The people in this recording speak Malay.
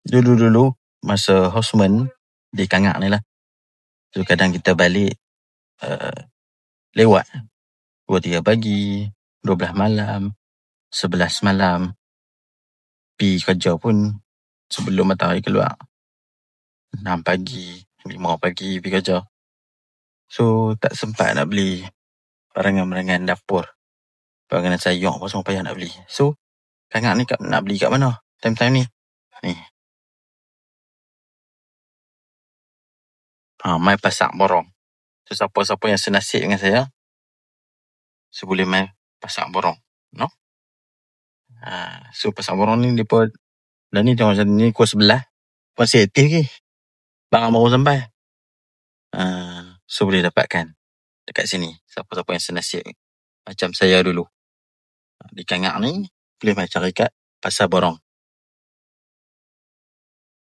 Dulu-dulu masa houseman di Kangak ni lah. So kadang kita balik lewat 2-3 pagi, 12 malam, 11 malam. Pi kerja pun sebelum matahari keluar. 6 pagi, 5 pagi pergi kerja. So tak sempat nak beli barangan-barangan dapur. Barangan sayur pun semua payah nak beli. So Kangak ni nak beli kat mana time-time ni? Ni. Mai Pasar Borong. So siapa-siapa yang senasib dengan saya, so boleh mai Pasar Borong. No? So Pasar Borong ni depa dah ni tengok macam ni pukul 11 masih aktif ke. Barang baru sampai. So boleh dapatkan dekat sini. Siapa-siapa yang senasib macam saya dulu. Di Kangak ni boleh mai cari kat Pasar Borong.